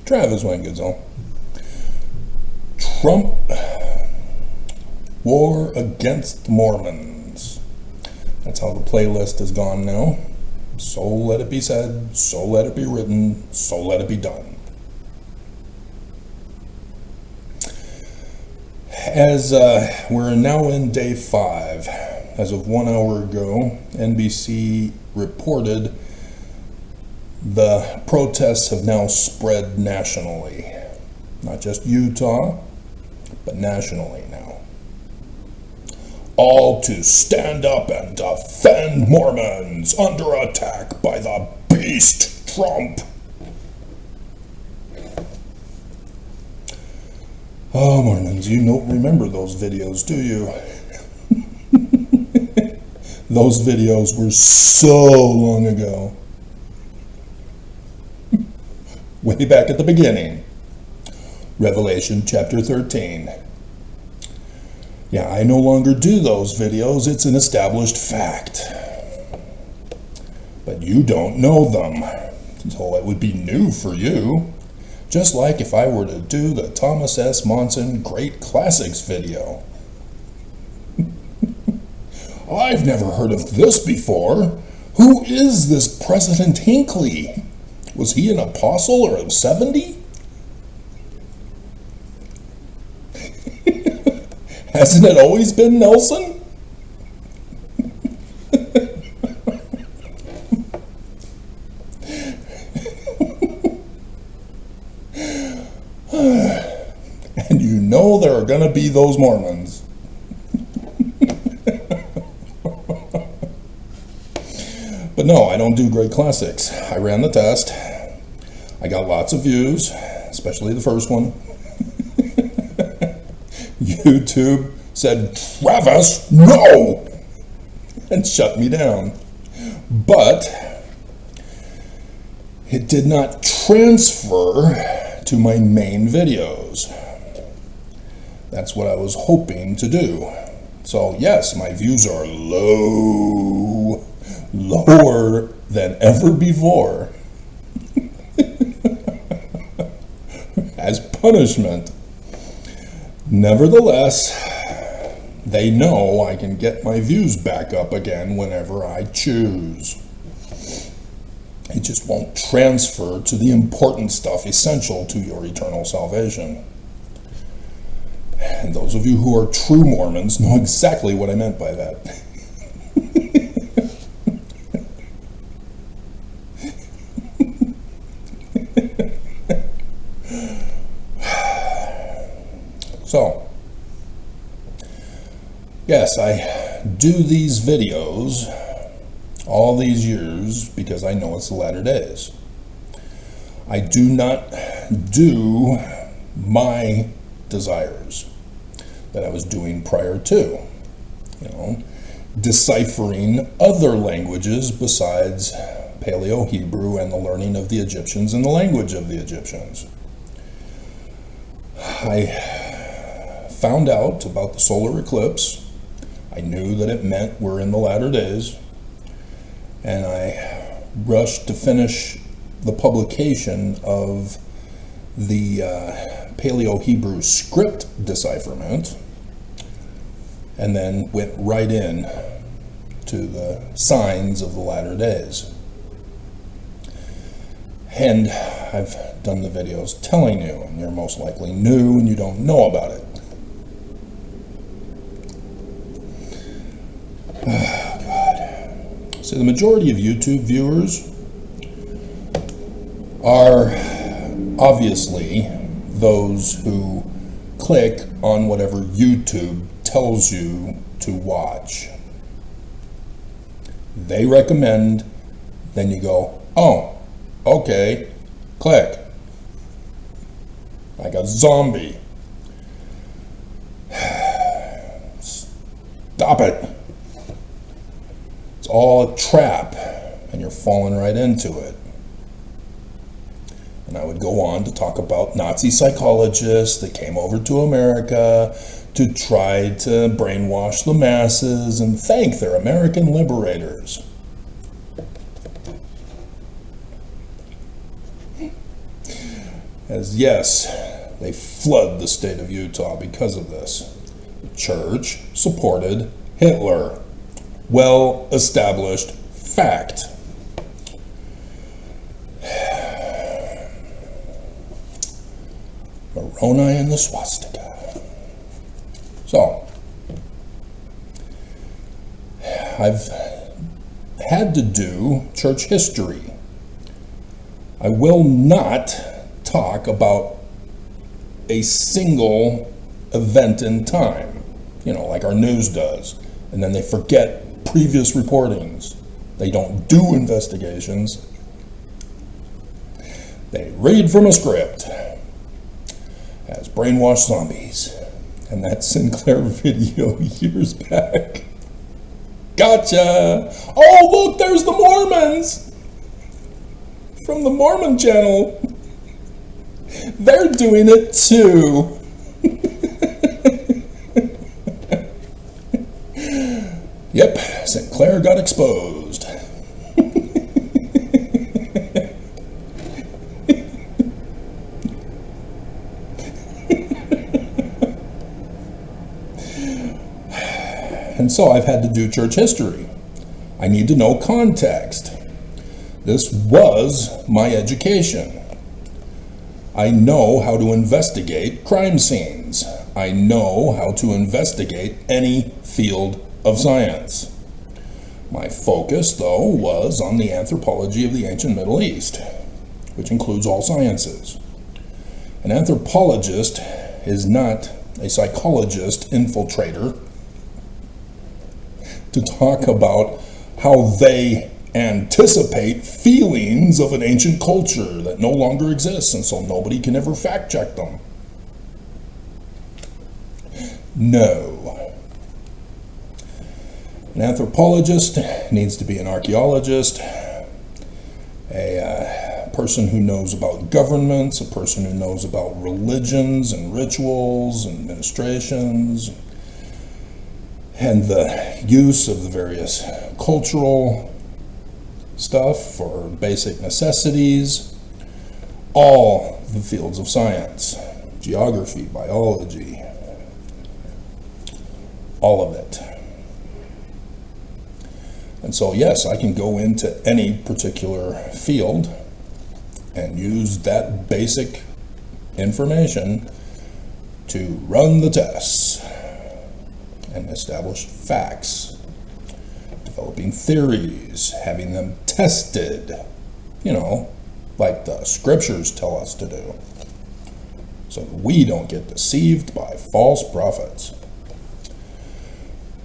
Travis Wengitzel. Trump war against Mormons. That's how the playlist has gone now. So let it be said, so let it be written, so let it be done. As we're now in day 5, as of 1 hour ago, NBC reported the protests have now spread nationally. Not just Utah, but nationally now. All to stand up and defend Mormons under attack by the beast Trump. Oh, Mormons, you don't remember those videos, do you? Those videos were so long ago. Way back at the beginning. Revelation chapter 13. Yeah, I no longer do those videos. It's an established fact. But you don't know them. So it would be new for you. Just like if I were to do the Thomas S. Monson Great Classics video. I've never heard of this before. Who is this President Hinckley? Was he an apostle or a 70? Hasn't it always been Nelson? And you know there are going to be those Mormons. But no, I don't do Great Classics. I ran the test. I got lots of views, especially the first one. YouTube said, Travis, no! And shut me down. But it did not transfer to my main videos. That's what I was hoping to do. So yes, my views are low, lower than ever before. As punishment. Nevertheless, they know I can get my views back up again whenever I choose. It just won't transfer to the important stuff essential to your eternal salvation. And those of you who are true Mormons know exactly what I meant by that. So, yes, I do these videos all these years because I know it's the latter days. I do not do my desires that I was doing prior to, deciphering other languages besides Paleo-Hebrew and the learning of the Egyptians and the language of the Egyptians. I found out about the solar eclipse. I knew that it meant we're in the latter days, and I rushed to finish the publication of the Paleo-Hebrew script decipherment, and then went right in to the signs of the latter days. And I've done the videos telling you, and you're most likely new and you don't know about it. Oh, God. So the majority of YouTube viewers are obviously those who click on whatever YouTube tells you to watch. They recommend, then you go, oh, okay, click. Like a zombie. Stop it. It's all a trap, and you're falling right into it. And I would go on to talk about Nazi psychologists that came over to America to try to brainwash the masses and thank their American liberators. as yes, they flood the state of Utah because of this. The church supported Hitler. Well-established fact. Moroni and the swastika. So, I've had to do church history. I will not talk about a single event in time, like our news does, and then they forget previous reportings. They don't do investigations. They read from a script as brainwashed zombies. And that Sinclair video years back. Gotcha! Oh, look, there's the Mormons! From the Mormon channel. They're doing it too. Yep, Sinclair got exposed. And so I've had to do church history. I need to know context. This was my education. I know how to investigate crime scenes. I know how to investigate any field of science. My focus, though, was on the anthropology of the ancient Middle East, which includes all sciences. An anthropologist is not a psychologist infiltrator to talk about how they anticipate feelings of an ancient culture that no longer exists, and so nobody can ever fact check them. No. An anthropologist needs to be an archaeologist, a person who knows about governments, a person who knows about religions and rituals and administrations, and the use of the various cultural stuff for basic necessities, all the fields of science, geography, biology, all of it. And so, yes, I can go into any particular field and use that basic information to run the tests and establish facts, developing theories, having them tested, like the scriptures tell us to do, so that we don't get deceived by false prophets.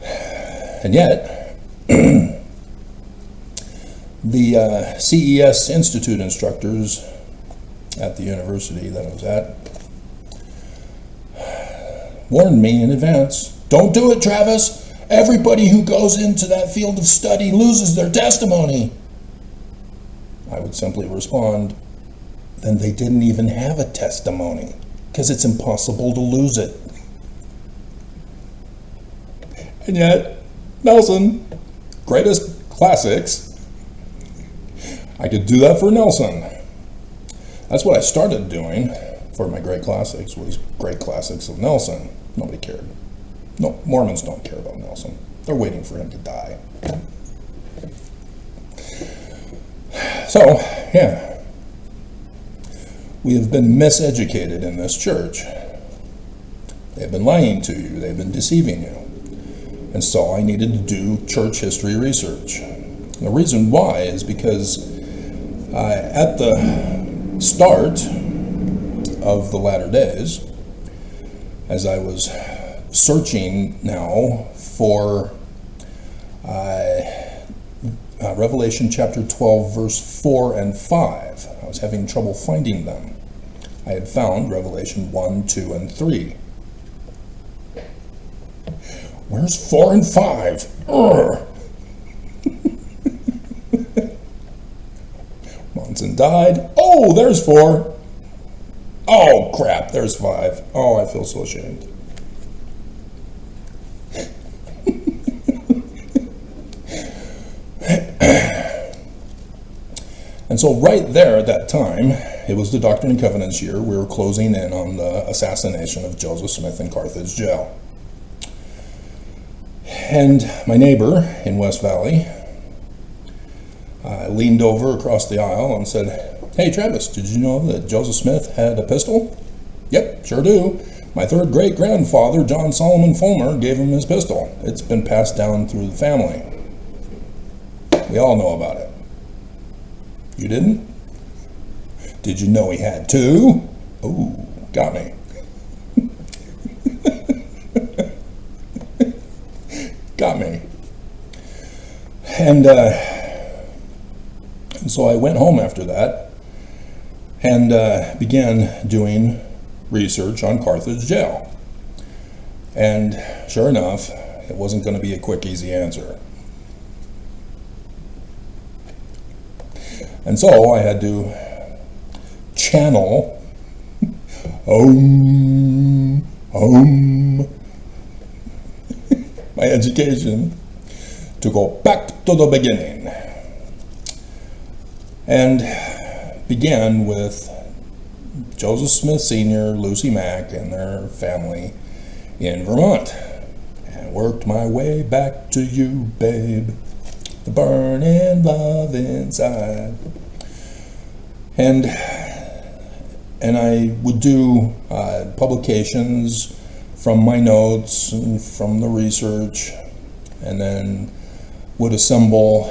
And yet, the CES Institute instructors at the university that I was at warned me in advance, "Don't do it, Travis. Everybody who goes into that field of study loses their testimony." I would simply respond, then they didn't even have a testimony, because it's impossible to lose it. And yet, Nelson, greatest classics, I could do that for Nelson. That's what I started doing for my great classics, was great classics of Nelson. Nobody cared. No, Mormons don't care about Nelson. They're waiting for him to die. So, yeah. We have been miseducated in this church. They've been lying to you. They've been deceiving you. And so I needed to do church history research. And the reason why is because at the start of the latter days, as I was searching now for Revelation chapter 12, verse 4 and 5. I was having trouble finding them. I had found Revelation 1, 2, and 3. Where's 4 and 5? Monson died. Oh, there's 4. Oh, crap, there's 5. Oh, I feel so ashamed. And so right there at that time, it was the Doctrine and Covenants year. We were closing in on the assassination of Joseph Smith in Carthage jail. And my neighbor in West Valley leaned over across the aisle and said, "Hey Travis, did you know that Joseph Smith had a pistol?" "Yep, sure do. My third great-grandfather, John Solomon Fulmer, gave him his pistol. It's been passed down through the family. We all know about it." "You didn't? Did you know he had two?" "Ooh, got me." Got me. And so I went home after that and began doing research on Carthage jail. And sure enough, it wasn't going to be a quick, easy answer. And so I had to channel my education to go back to the beginning, and began with Joseph Smith Sr., Lucy Mack, and their family in Vermont, and worked my way back to you, babe, the burning love inside. And I would do publications from my notes and from the research, and then would assemble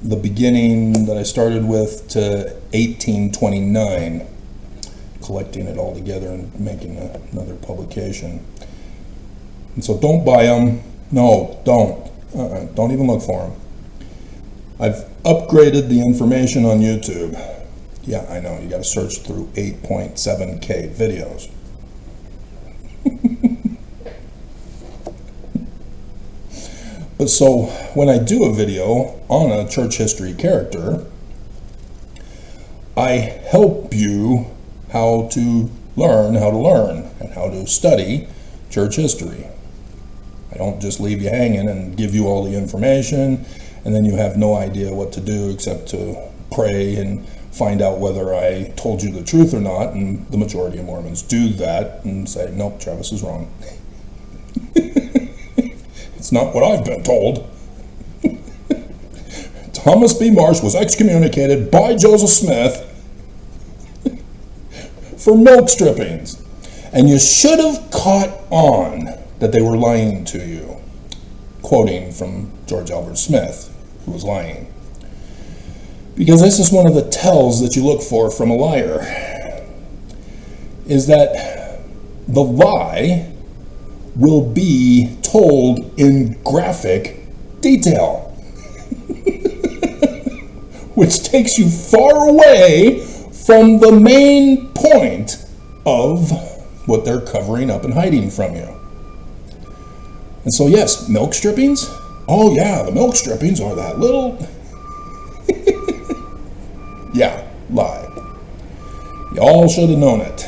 the beginning that I started with to 1829, collecting it all together and making another publication. And so don't buy them. No, don't. Don't even look for them. I've upgraded the information on YouTube. Yeah, I know, you got to search through 8.7K videos. But so when I do a video on a church history character, I help you how to learn and how to study church history. I don't just leave you hanging and give you all the information and then you have no idea what to do except to pray and find out whether I told you the truth or not. And the majority of Mormons do that and say, "Nope, Travis is wrong." It's not what I've been told. Thomas B. Marsh was excommunicated by Joseph Smith for milk strippings. And you should have caught on that they were lying to you. Quoting from George Albert Smith, who was lying. Because this is one of the tells that you look for from a liar, is that the lie will be told in graphic detail, which takes you far away from the main point of what they're covering up and hiding from you. And so yes, milk strippings? Oh yeah, the milk strippings are that little... Yeah, lie. Y'all should have known it.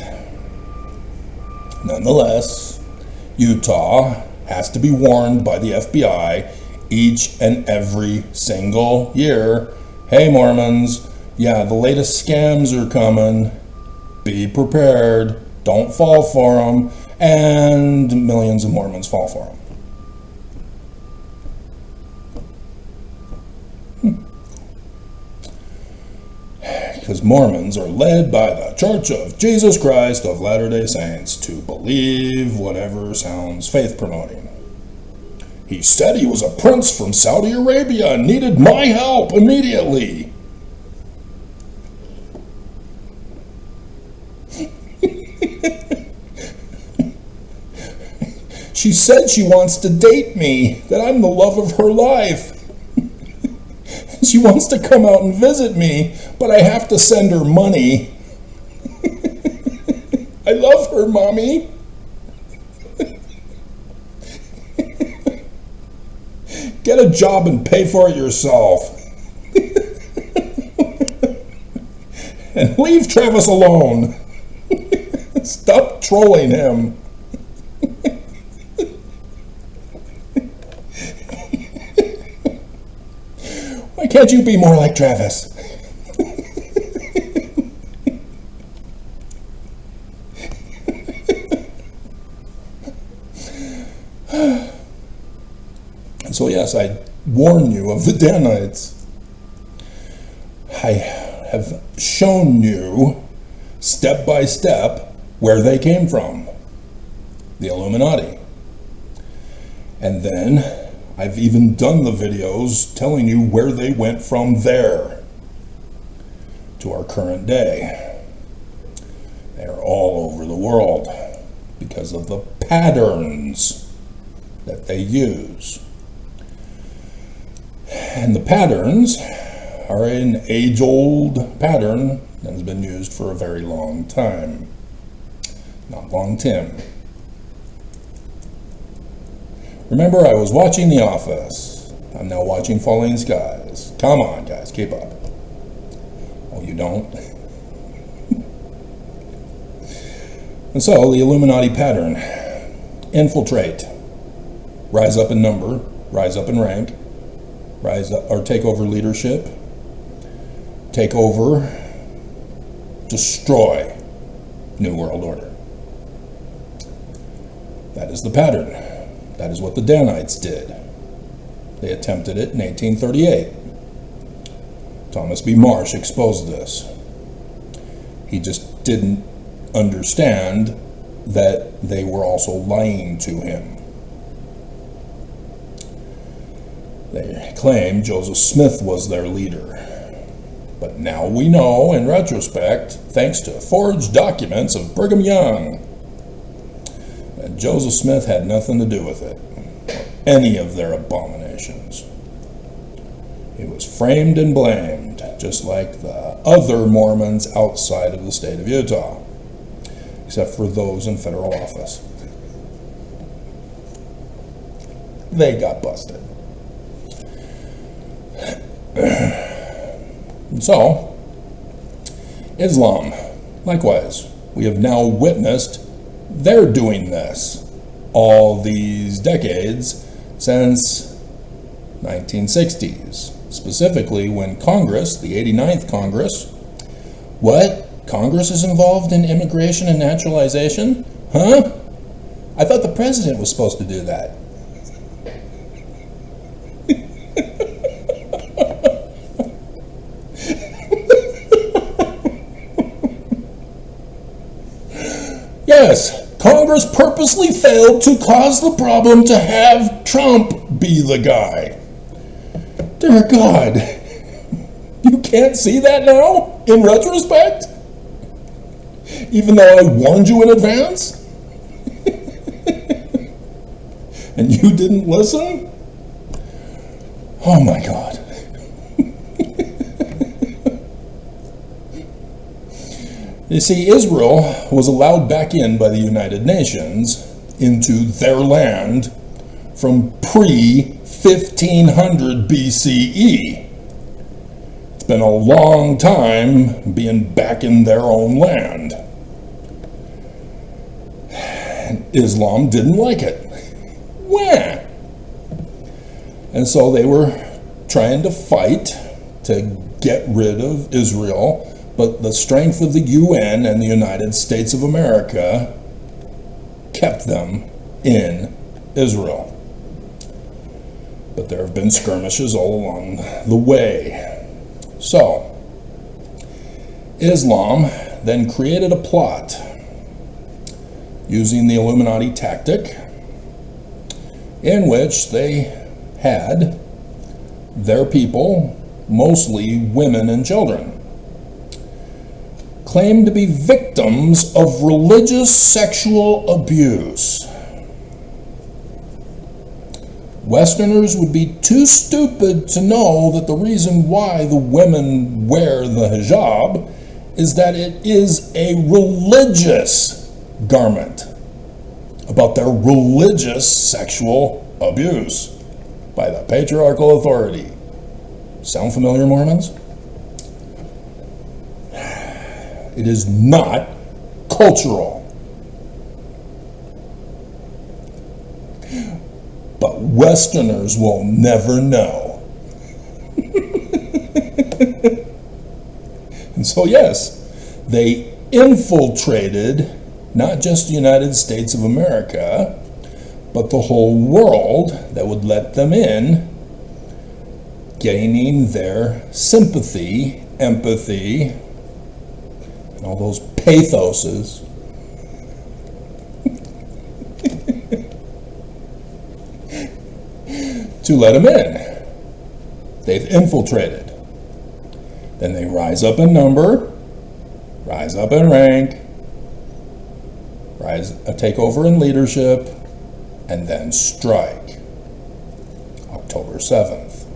Nonetheless, Utah has to be warned by the FBI each and every single year. Hey Mormons, yeah, the latest scams are coming. Be prepared. Don't fall for them. And millions of Mormons fall for them. Because Mormons are led by the Church of Jesus Christ of Latter-day Saints to believe whatever sounds faith-promoting. He said he was a prince from Saudi Arabia and needed my help immediately. She said she wants to date me, that I'm the love of her life. She wants to come out and visit me, but I have to send her money. I love her, Mommy. Get a job and pay for it yourself. And leave Travis alone. Stop trolling him. Why can't you be more like Travis? So yes, I warn you of the Danites. I have shown you step by step where they came from, the Illuminati. And then I've even done the videos telling you where they went from there to our current day. They are all over the world because of the patterns that they use. And the patterns are an age-old pattern that has been used for a very long time. Not long, Tim. Remember, I was watching The Office. I'm now watching Falling Skies. Come on, guys, keep up. Oh, you don't? And so, the Illuminati pattern. Infiltrate. Rise up in number. Rise up in rank. Rise up, or take over leadership. Take over. Destroy. New World Order. That is the pattern. That is what the Danites did. They attempted it in 1838. Thomas B. Marsh exposed this. He just didn't understand that they were also lying to him. They claimed Joseph Smith was their leader. But now we know, in retrospect, thanks to forged documents of Brigham Young, that Joseph Smith had nothing to do with it, or any of their abominations. He was framed and blamed, just like the other Mormons outside of the state of Utah, except for those in federal office. They got busted. So, Islam, likewise, we have now witnessed they're doing this all these decades since 1960s, specifically when Congress, the 89th Congress, what? Congress is involved in immigration and naturalization? Huh? I thought the president was supposed to do that. Yes, Congress purposely failed to cause the problem to have Trump be the guy. Dear God, you can't see that now, in retrospect? Even though I warned you in advance? And you didn't listen? Oh my God. You see, Israel was allowed back in by the United Nations into their land from pre-1500 BCE. It's been a long time being back in their own land. And Islam didn't like it. Wah! And so they were trying to fight to get rid of Israel. But the strength of the UN and the United States of America kept them in Israel. But there have been skirmishes all along the way. So, Islam then created a plot using the Illuminati tactic in which they had their people, mostly women and children, claimed to be victims of religious sexual abuse. Westerners would be too stupid to know that the reason why the women wear the hijab is that it is a religious garment about their religious sexual abuse by the patriarchal authority. Sound familiar, Mormons? It is not cultural. But Westerners will never know. And so yes, they infiltrated not just the United States of America, but the whole world that would let them in, gaining their sympathy, empathy, and all those pathoses. To let them in. They've infiltrated. Then they rise up in number, rise up in rank, take over in leadership, and then strike. October 7th.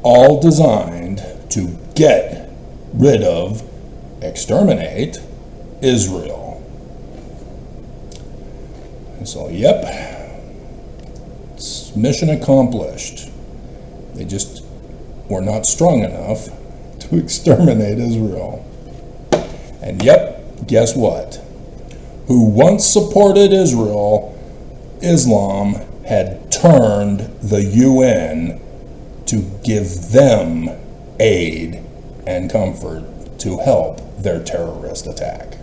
All designed to get rid of, exterminate Israel. And so, yep, it's mission accomplished. They just were not strong enough to exterminate Israel. And yep, guess what? Who once supported Israel, Islam had turned the UN to give them aid and comfort to help their terrorist attack.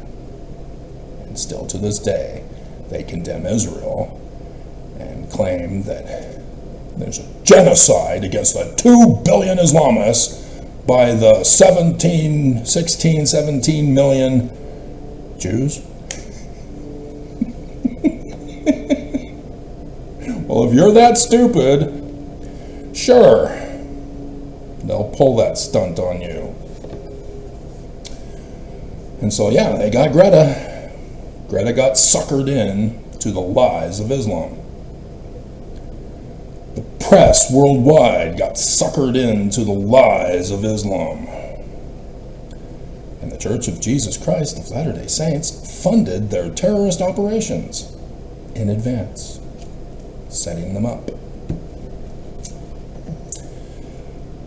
And still to this day, they condemn Israel and claim that there's a genocide against the 2 billion Islamists by the 17 million Jews. Well, if you're that stupid, sure, they'll pull that stunt on you. And so, yeah, they got Greta. Greta got suckered in to the lies of Islam. The press worldwide got suckered into the lies of Islam. And the Church of Jesus Christ of Latter-day Saints funded their terrorist operations in advance, setting them up.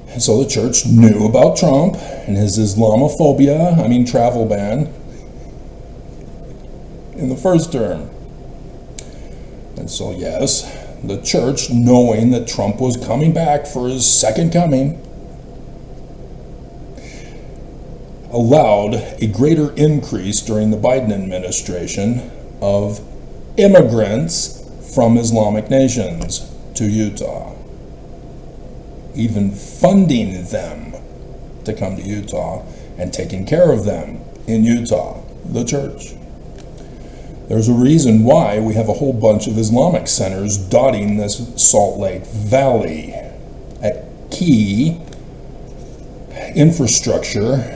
And so the church knew about Trump and his Islamophobia, travel ban, in the first term. And so, yes, the church, knowing that Trump was coming back for his second coming, allowed a greater increase during the Biden administration of immigrants from Islamic nations to Utah, even funding them to come to Utah and taking care of them in Utah, the church. There's a reason why we have a whole bunch of Islamic centers dotting this Salt Lake Valley at key infrastructure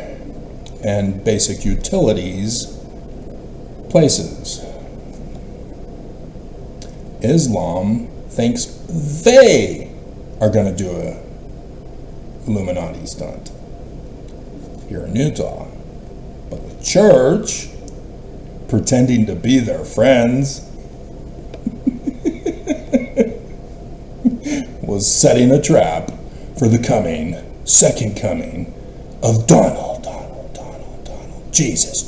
and basic utilities places. Islam thinks they are going to do a Illuminati stunt here in Utah. But the church, pretending to be their friends, was setting a trap for the second coming of Donald, Jesus,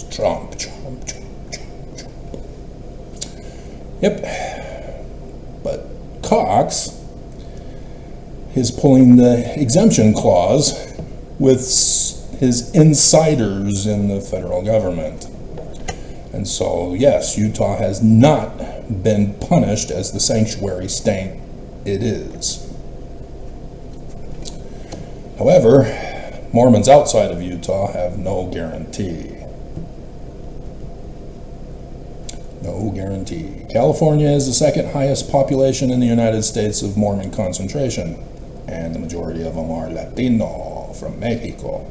Trump. Yep. But Cox is pulling the exemption clause with his insiders in the federal government. And so, yes, Utah has not been punished as the sanctuary state it is. However, Mormons outside of Utah have no guarantee. No guarantee. California is the second highest population in the United States of Mormon concentration, and the majority of them are Latino from Mexico.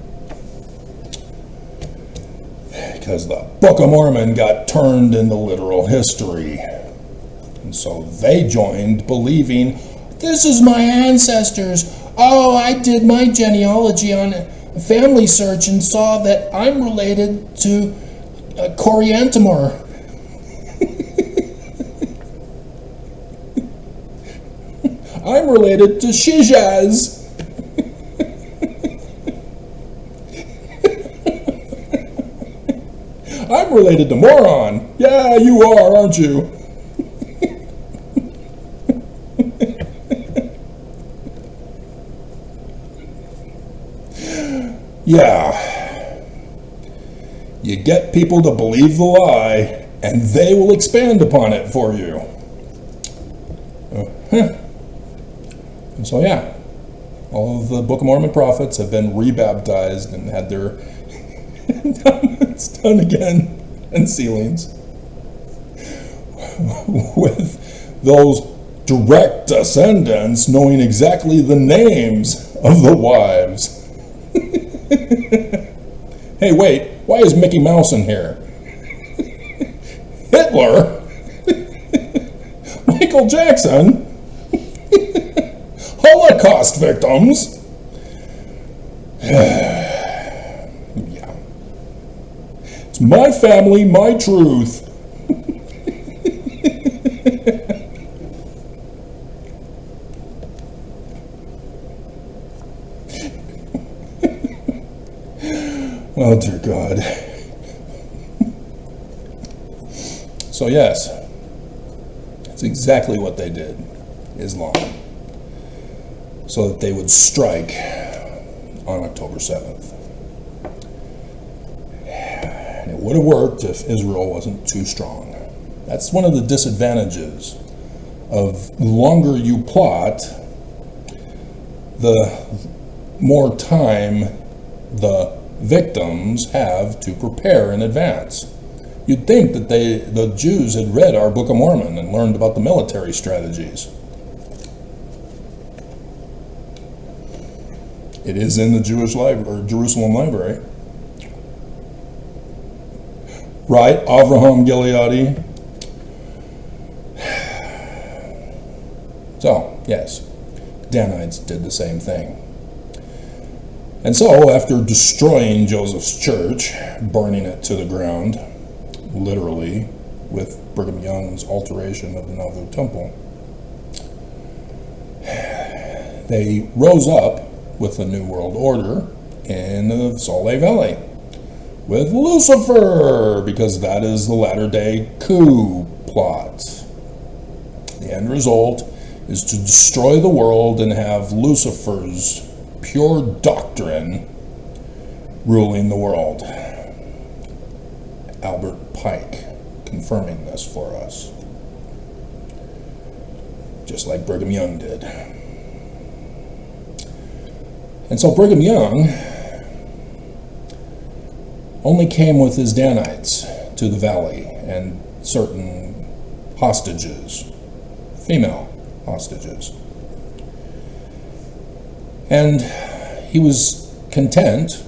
Because the Book of Mormon got turned into literal history. And so they joined believing, this is my ancestors. Oh, I did my genealogy on a family search and saw that I'm related to Coriantumor. I'm related to Shijaz. I'm related to Moron. Yeah, you are, aren't you? Yeah. You get people to believe the lie, and they will expand upon it for you. And so, yeah, all of the Book of Mormon prophets have been rebaptized and had their endowments done again, and sealings, with those direct descendants knowing exactly the names of the wives. Hey, wait, why is Mickey Mouse in here? Hitler? Michael Jackson? Holocaust victims? Yeah. It's my family, my truth. Oh, dear God. So, yes, that's exactly what they did, Islam, so that they would strike on October 7th. And it would have worked if Israel wasn't too strong. That's one of the disadvantages of the longer you plot, the more time the victims have to prepare in advance. You'd think that the Jews had read our Book of Mormon and learned about the military strategies. It is in the Jewish library, or Jerusalem library. Right, Avraham Gileadi. So, yes, Danites did the same thing. And so, after destroying Joseph's church, burning it to the ground, literally, with Brigham Young's alteration of the Nauvoo Temple, they rose up with the New World Order in the Salt Lake Valley with Lucifer, because that is the latter-day coup plot. The end result is to destroy the world and have Lucifer's pure doctrine ruling the world. Albert Pike confirming this for us, just like Brigham Young did. And so Brigham Young only came with his Danites to the valley and certain hostages, female hostages. And he was content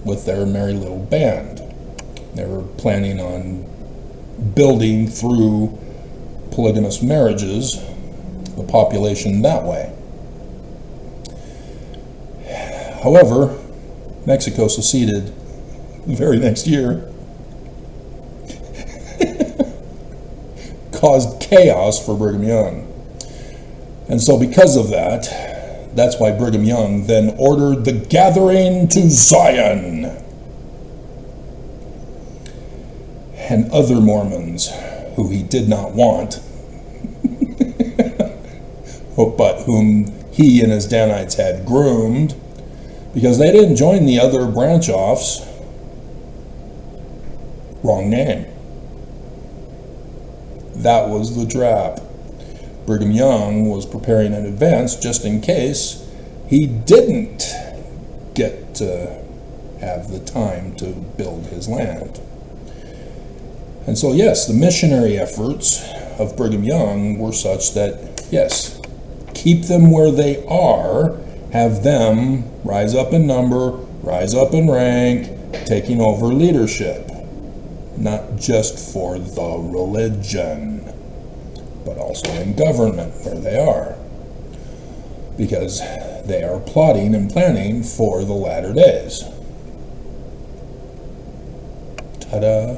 with their merry little band. They were planning on building through polygamous marriages the population that way. However, Mexico seceded the very next year, caused chaos for Brigham Young. And so because of that, that's why Brigham Young then ordered the gathering to Zion. And other Mormons who he did not want, but whom he and his Danites had groomed, because they didn't join the other branch-offs. Wrong name. That was the trap. Brigham Young was preparing in advance just in case he didn't get to have the time to build his land. And so, yes, the missionary efforts of Brigham Young were such that, yes, keep them where they are, have them rise up in number, rise up in rank, taking over leadership. Not just for the religion, but also in government where they are. Because they are plotting and planning for the latter days. Ta-da!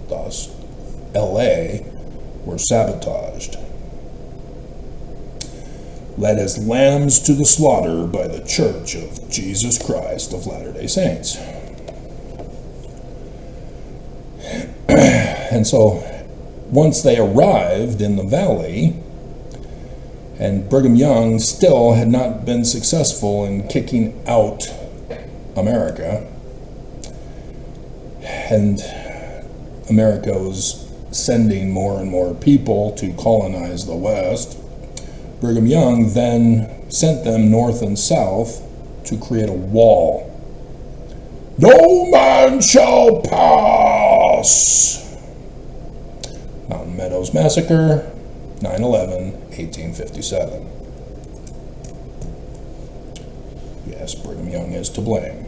Thus, LA were sabotaged, led as lambs to the slaughter by the Church of Jesus Christ of Latter-day Saints. And so, once they arrived in the valley, and Brigham Young still had not been successful in kicking out America, and America was sending more and more people to colonize the West, Brigham Young then sent them north and south to create a wall. No man shall pass! Mountain Meadows Massacre, 9/11, 1857. Yes, Brigham Young is to blame,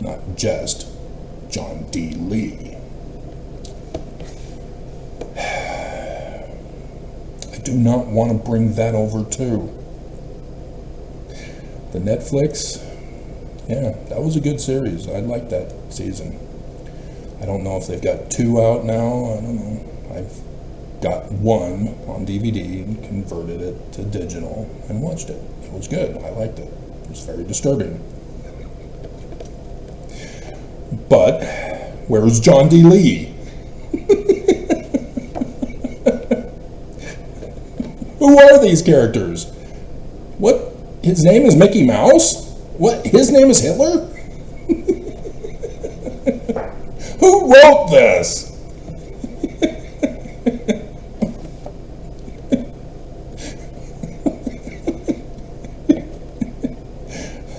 not just John D. Lee. I do not want to bring that over too. The Netflix, yeah, that was a good series. I liked that season. I don't know if they've got 2 out now. I don't know. I've got 1 on DVD and converted it to digital and watched it. It was good. I liked it. It was very disturbing. But where's John D. Lee? Who are these characters? What? His name is Mickey Mouse? What? His name is Hitler? Who wrote this?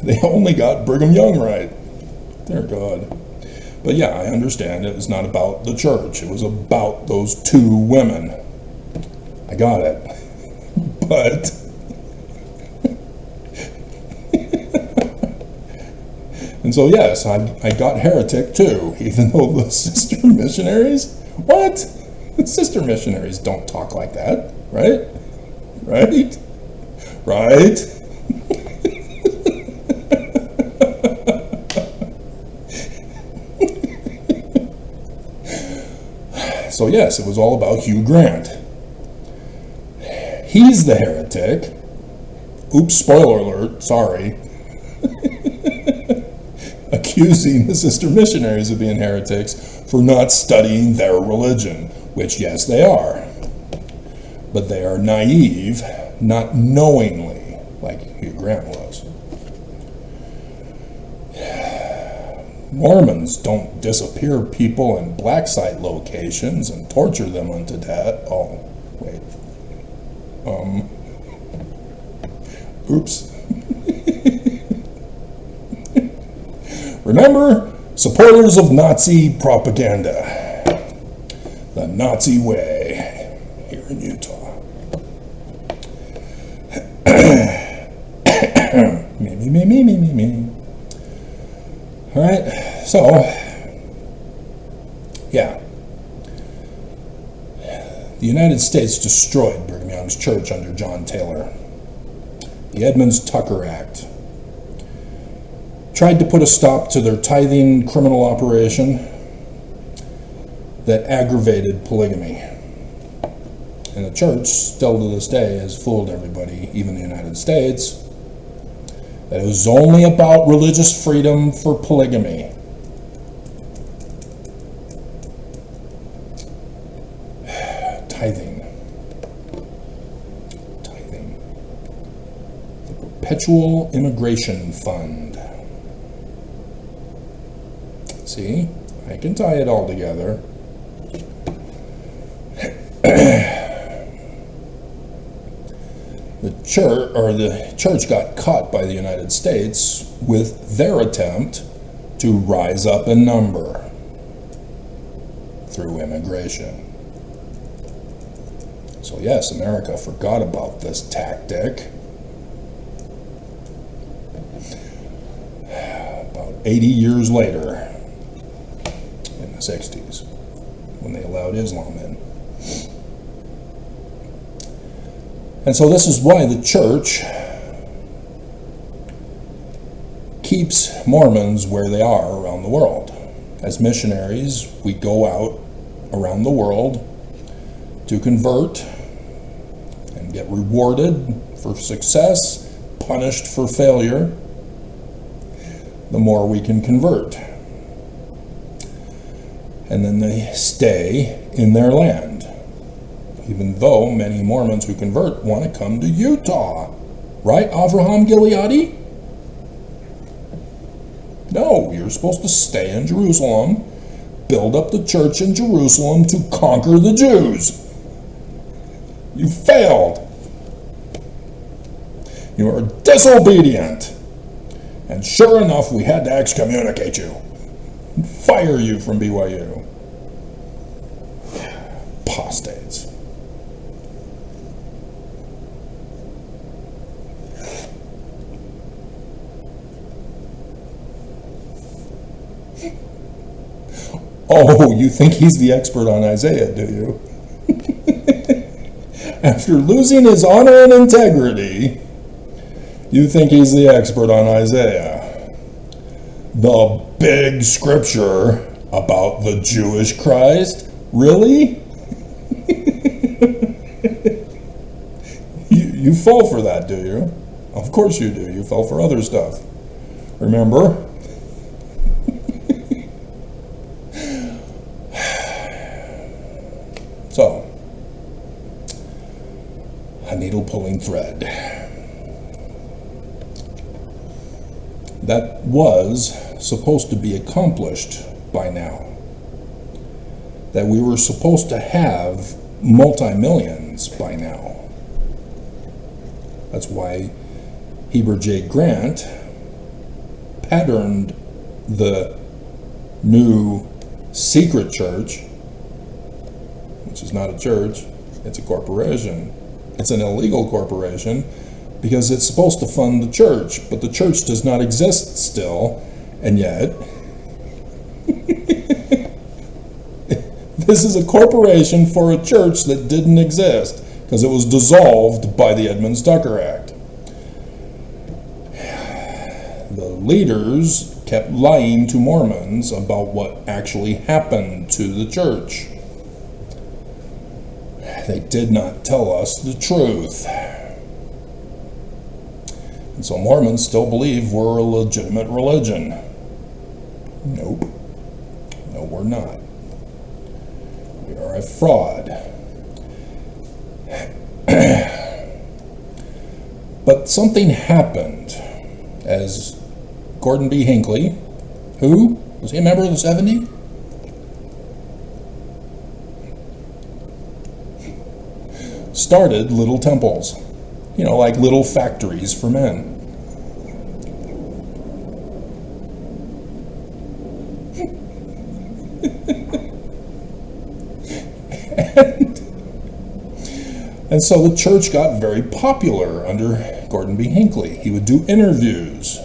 They only got Brigham Young right. Dear God. But yeah, I understand it was not about the church. It was about those 2 women. I got it. But and so yes, I got heretic too, even though the sister missionaries, what? The sister missionaries don't talk like that, right? Right? Right? So yes, it was all about Hugh Grant. He's the heretic. Oops, spoiler alert, sorry. Accusing the sister missionaries of being heretics for not studying their religion, which yes, they are. But they are naive, not knowingly, like Hugh Grant was. Mormons don't disappear people in black site locations and torture them unto death. Oh, wait. Oops. Remember, supporters of Nazi propaganda. The Nazi way here in Utah. me. All right, so, yeah. The United States destroyed Brigham Young's church under John Taylor. The Edmunds-Tucker Act tried to put a stop to their tithing criminal operation that aggravated polygamy. And the church, still to this day, has fooled everybody, even the United States, that it was only about religious freedom for polygamy. Tithing. The Perpetual Immigration Fund. See, I can tie it all together. The church got caught by the United States with their attempt to rise up in number through immigration. So yes, America forgot about this tactic. About 80 years later, in the 60s, when they allowed Islam in. And so this is why the church keeps Mormons where they are around the world. As missionaries, we go out around the world to convert and get rewarded for success, punished for failure, the more we can convert. And then they stay in their land. Even though many Mormons who convert want to come to Utah. Right, Avraham Gileadi? No, you're supposed to stay in Jerusalem build up the church in Jerusalem to conquer the Jews. You failed. You are disobedient. And sure enough, we had to excommunicate you. Fire you from BYU. Apostates. Oh, you think he's the expert on Isaiah, do you? After losing his honor and integrity, you think he's the expert on Isaiah. The big scripture about the Jewish Christ? Really? You fall for that, do you? Of course you do. You fell for other stuff. Remember? So, a needle pulling thread. That was supposed to be accomplished by now. That we were supposed to have multi-millions by now. That's why Heber J. Grant patterned the new secret church, which is not a church, it's a corporation. It's an illegal corporation because it's supposed to fund the church, but the church does not exist still, and yet this is a corporation for a church that didn't exist because it was dissolved by the Edmunds-Tucker Act. The leaders kept lying to Mormons about what actually happened to the church. They did not tell us the truth. And so Mormons still believe we're a legitimate religion. Nope. No, we're not. We are a fraud. But something happened as Gordon B. Hinckley, who, was he a member of the 70? Started little temples, like little factories for men. And so the church got very popular under Gordon B. Hinckley. He would do interviews.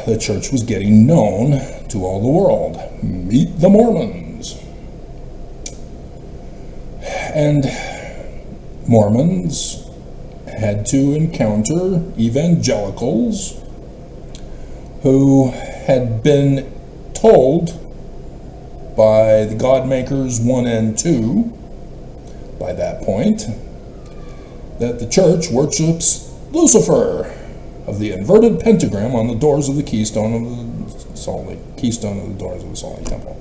The church was getting known to all the world. Meet the Mormons. And Mormons had to encounter evangelicals who had been told by the Godmakers 1 and 2, by that point, that the church worships Lucifer of the inverted pentagram on the doors of the keystone of the Salt Lake, keystone of the doors of the Salt Lake Temple.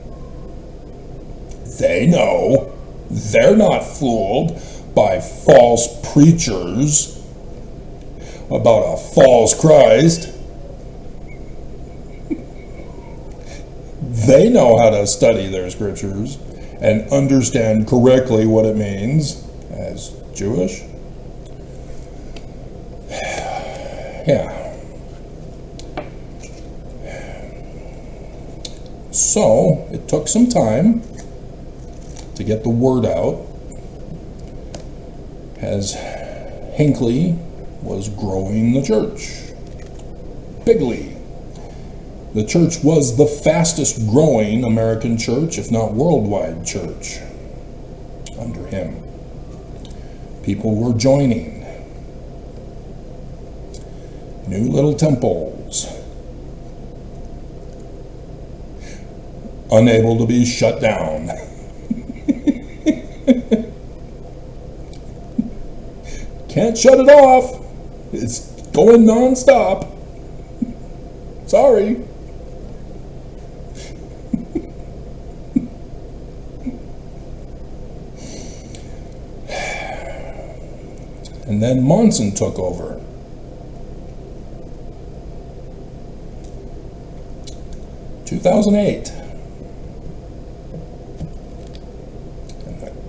They know. They're not fooled by false preachers about a false Christ. They know how to study their scriptures and understand correctly what it means as Jewish. Yeah. So it took some time to get the word out as Hinckley was growing the church bigly. The church was the fastest growing American church, if not worldwide church, under him. People were joining. New little temples. Unable to be shut down. Can't shut it off. It's going non-stop. Sorry. And then Monson took over. In 2008,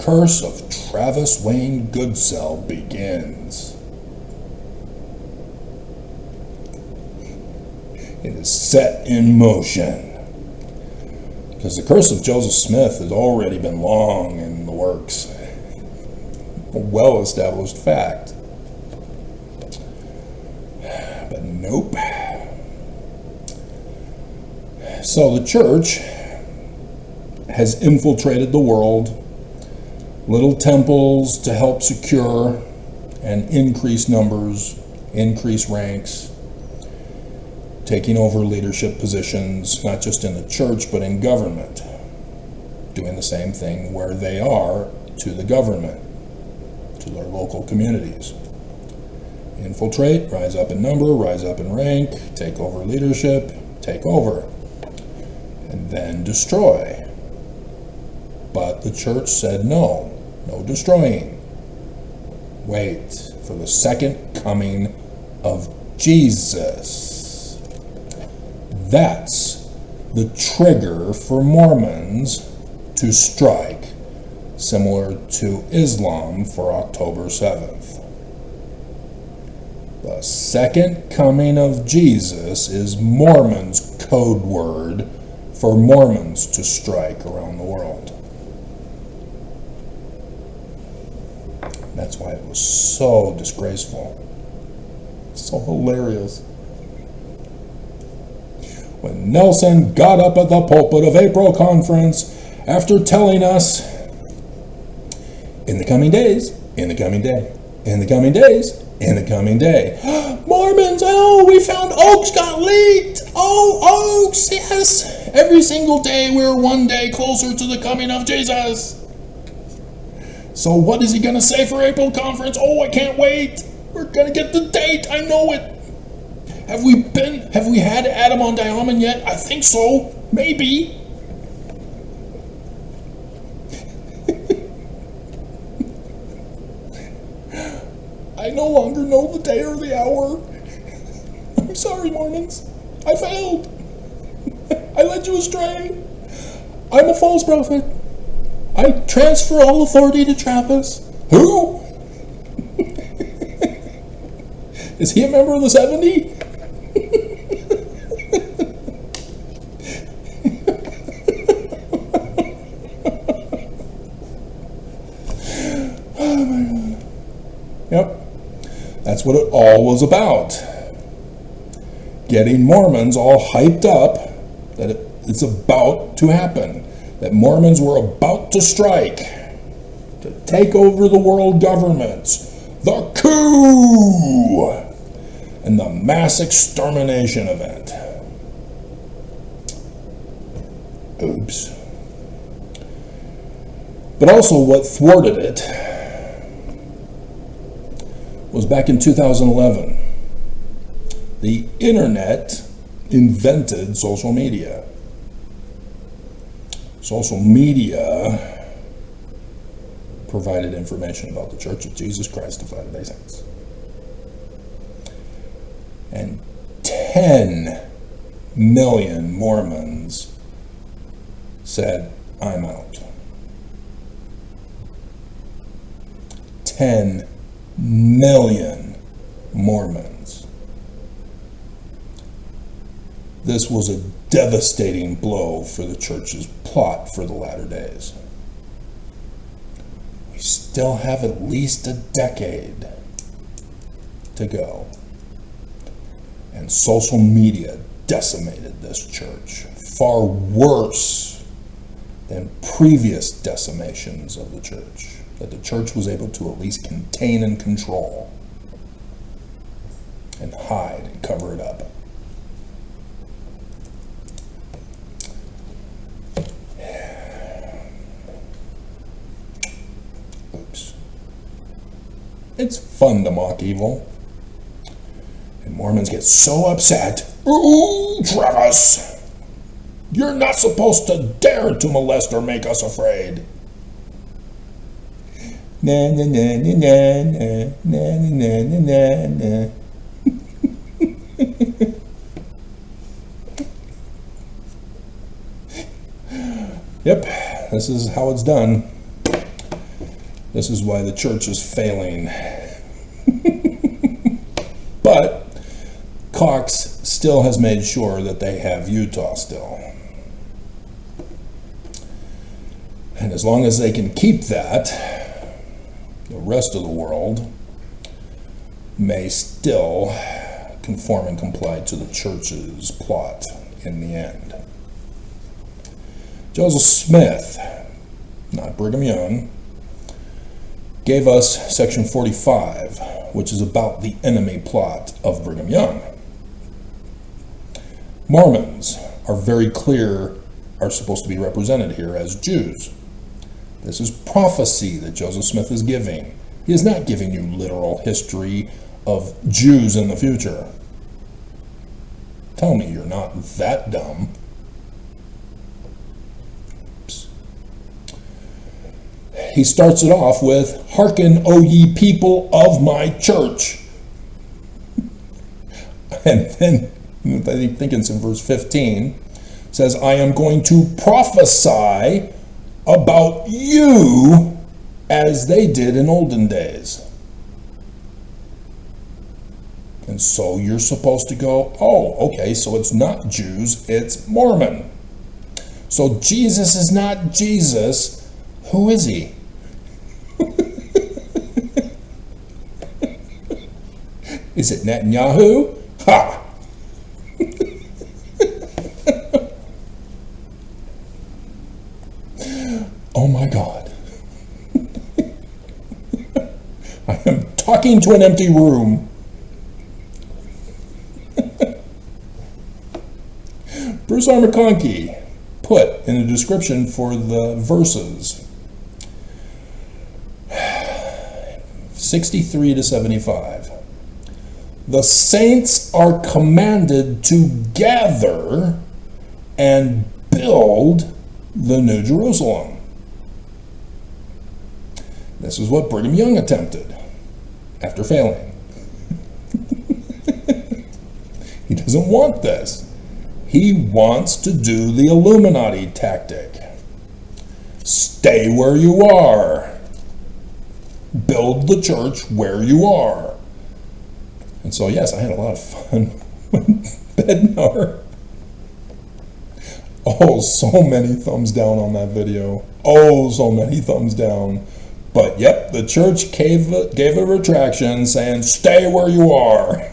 curse of Travis Wayne Goodsell begins. It is set in motion. Because the curse of Joseph Smith has already been long in the works. A well-established fact. But nope. So the church has infiltrated the world. Little temples to help secure and increase numbers, increase ranks, taking over leadership positions, not just in the church, but in government, doing the same thing where they are to the government, to their local communities. Infiltrate, rise up in number, rise up in rank, take over leadership, take over, and then destroy. But the church said no destroying. Wait for the second coming of Jesus. That's the trigger for Mormons to strike, similar to Islam for October 7th. The second coming of Jesus is Mormons' code word for Mormons to strike around the world. That's why it was so disgraceful, so hilarious. When Nelson got up at the pulpit of April conference after telling us, in the coming days, in the coming day, in the coming days, in the coming day, Mormons, oh, we found Oaks got leaked. Oh, Oaks, yes. Every single day we're one day closer to the coming of Jesus. So what is he going to say for April conference? Oh, I can't wait. We're going to get the date. I know it. Have we had Adam on Diamond yet? I think so. Maybe. I no longer know the day or the hour. I'm sorry, Mormons. I failed. I led you astray. I'm a false prophet. I transfer all authority to Travis. Who? Is he a member of the 70? Oh my God. Yep. That's what it all was about. Getting Mormons all hyped up that it's about to happen. That Mormons were about to strike, to take over the world governments, the coup, and the mass extermination event. Oops. But also what thwarted it was back in 2011. The internet invented social media. Social media provided information about the Church of Jesus Christ of Latter-day Saints. And 10 million Mormons said, I'm out. 10 million Mormons. This was a devastating blow for the church's plot for the latter days. We still have at least a decade to go. And social media decimated this church far worse than previous decimations of the church, that the church was able to at least contain and control and hide and cover it up. Oops. It's fun to mock evil. And Mormons get so upset. Ooh, Travis! You're not supposed to dare to molest or make us afraid. Na na na na na na na na na na. Yep, this is how it's done. This is why the church is failing. But Cox still has made sure that they have Utah still. And as long as they can keep that, the rest of the world may still conform and comply to the church's plot in the end. Joseph Smith, not Brigham Young, gave us section 45, which is about the enemy plot of Brigham Young. Mormons are very clear, are supposed to be represented here as Jews. This is prophecy that Joseph Smith is giving. He is not giving you literal history of Jews in the future. Tell me you're not that dumb. Oops. He starts it off with, "Hearken, O ye people of my church." And then, I think it's in verse 15, says, "I am going to prophesy about you as they did in olden days." And so you're supposed to go, oh, okay, so it's not Jews, it's Mormon. So Jesus is not Jesus. Who is he? Is it Netanyahu? Ha! Oh my God. I am talking to an empty room. Bruce R. McConkie put in the description for the verses 63 to 75. The saints are commanded to gather and build the New Jerusalem. This is what Brigham Young attempted after failing. He doesn't want this. He wants to do the Illuminati tactic. Stay where you are. Build the church where you are. And so, yes, I had a lot of fun with Bednar. Oh, so many thumbs down on that video. Oh, so many thumbs down. But, yep, the church gave a retraction saying, stay where you are.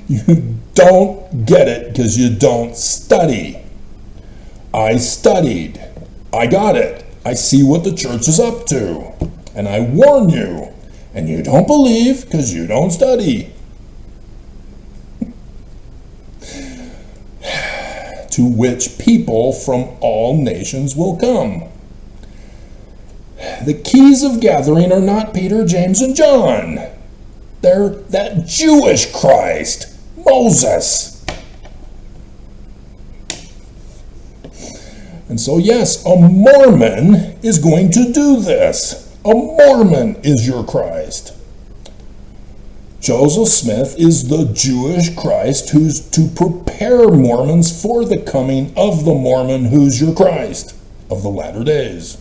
You don't get it because you don't study. I studied. I got it. I see what the church is up to. And I warn you. And you don't believe because you don't study. To which people from all nations will come. The keys of gathering are not Peter, James, and John. They're that Jewish Christ, Moses. And so, yes, a Mormon is going to do this. A Mormon is your Christ. Joseph Smith is the Jewish Christ who's to prepare Mormons for the coming of the Mormon who's your Christ of the latter days.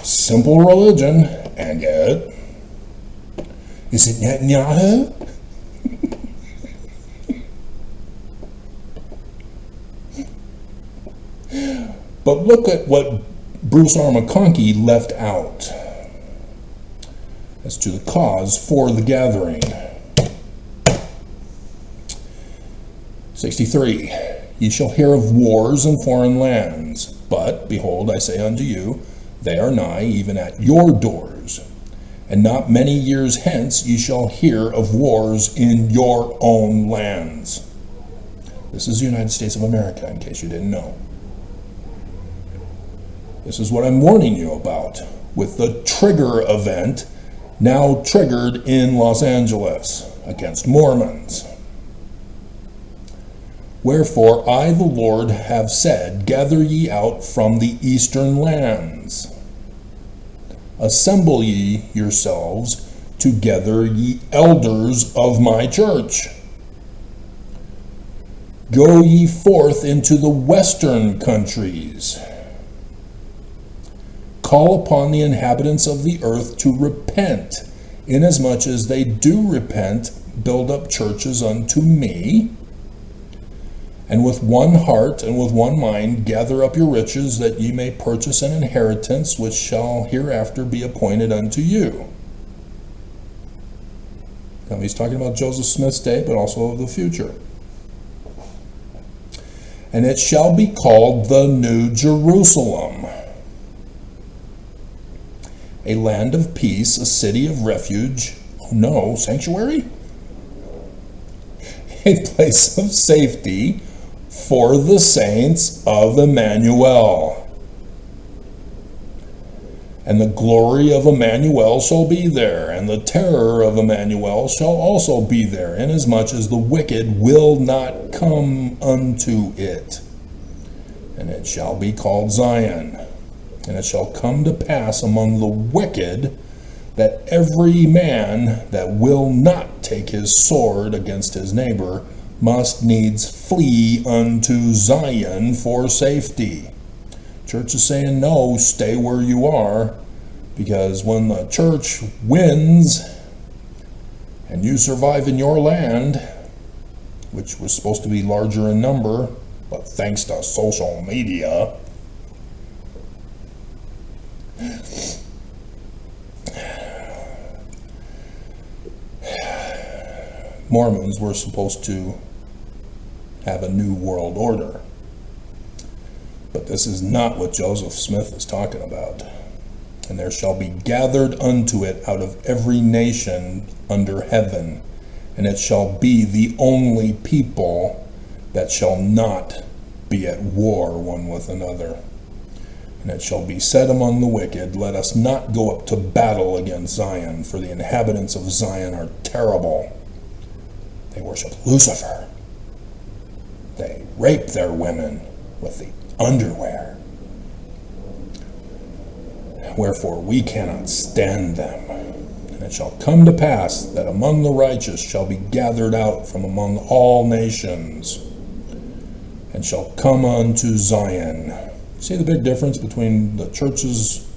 Simple religion, and yet, is it Netanyahu? But look at what Bruce R. McConkie left out as to the cause for the gathering. 63. Ye shall hear of wars in foreign lands, but, behold, I say unto you, they are nigh, even at your doors. And not many years hence ye shall hear of wars in your own lands. This is the United States of America, in case you didn't know. This is what I'm warning you about, with the trigger event now triggered in Los Angeles against Mormons. Wherefore I, the Lord, have said, gather ye out from the eastern lands. Assemble ye yourselves together, ye elders of my church. Go ye forth into the western countries. Call upon the inhabitants of the earth to repent, inasmuch as they do repent, build up churches unto me, and with one heart and with one mind gather up your riches, that ye may purchase an inheritance which shall hereafter be appointed unto you. Now he's talking about Joseph Smith's day, but also of the future. And it shall be called the New Jerusalem, a land of peace, a city of refuge. Oh no, sanctuary? A place of safety for the saints of Emmanuel. And the glory of Emmanuel shall be there, and the terror of Emmanuel shall also be there, inasmuch as the wicked will not come unto it. And it shall be called Zion. And it shall come to pass among the wicked that every man that will not take his sword against his neighbor must needs flee unto Zion for safety. Church is saying, no, stay where you are, because when the church wins and you survive in your land, which was supposed to be larger in number, but thanks to social media, Mormons were supposed to have a new world order. But this is not what Joseph Smith is talking about. And there shall be gathered unto it out of every nation under heaven, and it shall be the only people that shall not be at war one with another. And it shall be said among the wicked, let us not go up to battle against Zion, for the inhabitants of Zion are terrible. They worship Lucifer. They rape their women with the underwear. Wherefore we cannot stand them. And it shall come to pass that among the righteous shall be gathered out from among all nations, and shall come unto Zion. See the big difference between the church's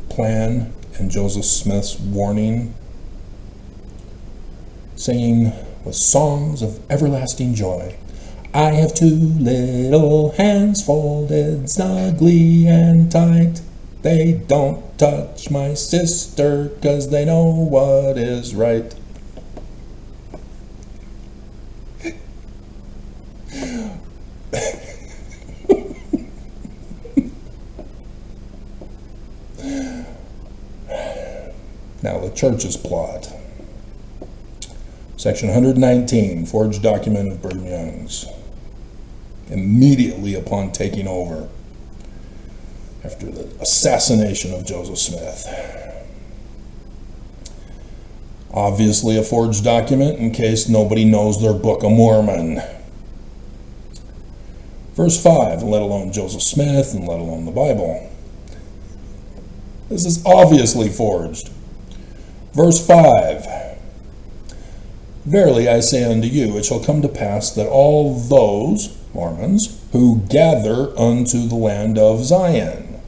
plan and Joseph Smith's warning? Singing with songs of everlasting joy. I have two little hands folded snugly and tight. They don't touch my sister 'cause they know what is right. Now the church's plot. Section 119, forged document of Brigham Young's. Immediately upon taking over, after the assassination of Joseph Smith. Obviously a forged document in case nobody knows their Book of Mormon. Verse 5, let alone Joseph Smith and let alone the Bible. This is obviously forged. Verse 5, verily I say unto you, it shall come to pass that all those, Mormons, who gather unto the land of Zion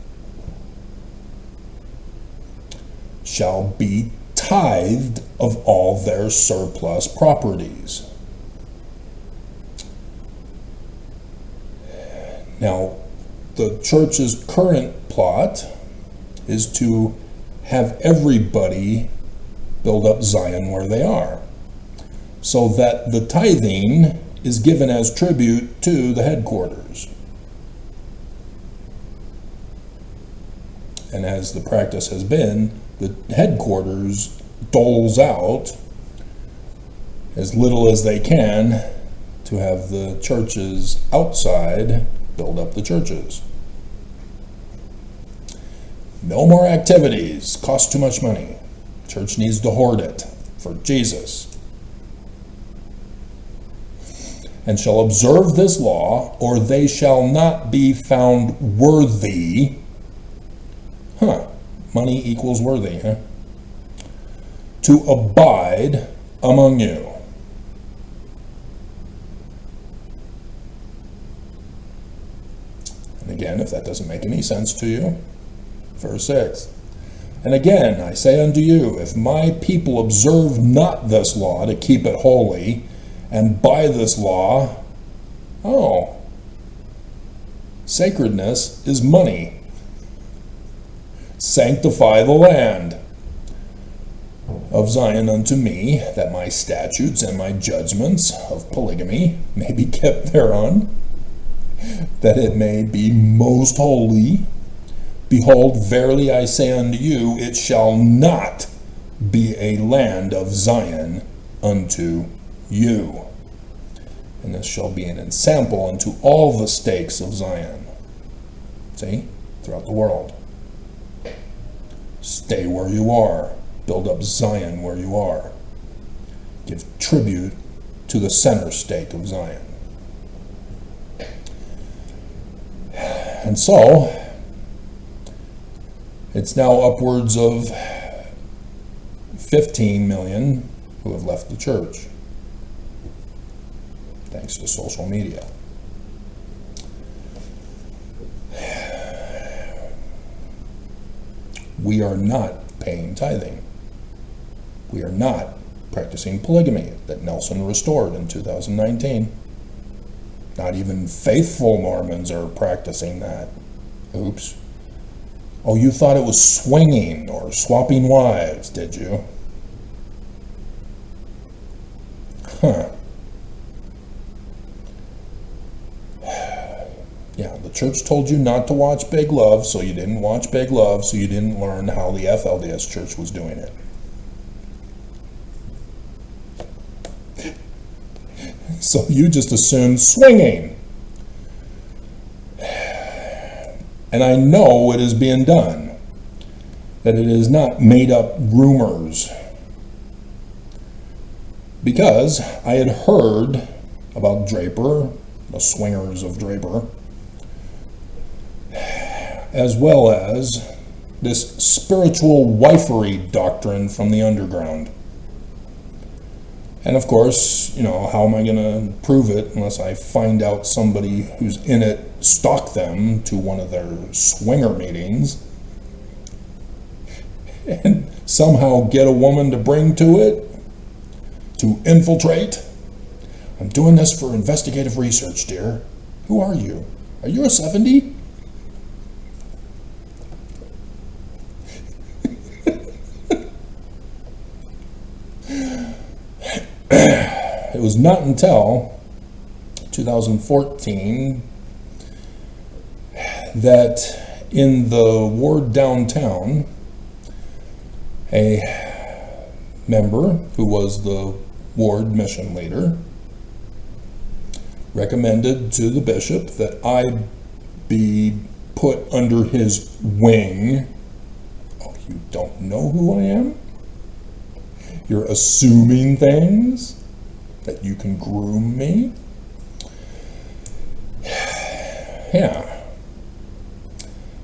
shall be tithed of all their surplus properties. Now, the church's current plot is to have everybody build up Zion where they are, so that the tithing is given as tribute to the headquarters. And as the practice has been, the headquarters doles out as little as they can to have the churches outside build up the churches. No more activities, cost too much money. Church needs to hoard it for Jesus. And shall observe this law, or they shall not be found worthy. Money equals worthy, to abide among you. if that doesn't make any sense to you. Verse 6. And again, I say unto you, if my people observe not this law to keep it holy, and by this law, sacredness is money. Sanctify the land of Zion unto me, that my statutes and my judgments of polygamy may be kept thereon, that it may be most holy. Behold, verily I say unto you, it shall not be a land of Zion unto you. And this shall be an ensample unto all the stakes of Zion. See? Throughout the world. Stay where you are. Build up Zion where you are. Give tribute to the center stake of Zion. And so, it's now upwards of 15 million who have left the church, thanks to social media. We are not paying tithing. We are not practicing polygamy that Nelson restored in 2019. Not even faithful Mormons are practicing that. Oops. Oh, you thought it was swinging or swapping wives, did you? Huh. Yeah, the church told you not to watch Big Love, so you didn't watch Big Love, so you didn't learn how the FLDS church was doing it. So you just assumed swinging. And I know it is being done, that it is not made up rumors. Because I had heard about Draper, the swingers of Draper, as well as this spiritual wifery doctrine from the underground. And of course, how am I going to prove it unless I find out somebody who's in it, stalk them to one of their swinger meetings, and somehow get a woman to bring to it, to infiltrate? I'm doing this for investigative research, dear. Who are you? Are you a 70? It was not until 2014 that in the ward downtown, a member who was the ward mission leader recommended to the bishop that I be put under his wing. Oh, you don't know who I am? You're assuming things that you can groom me? Yeah.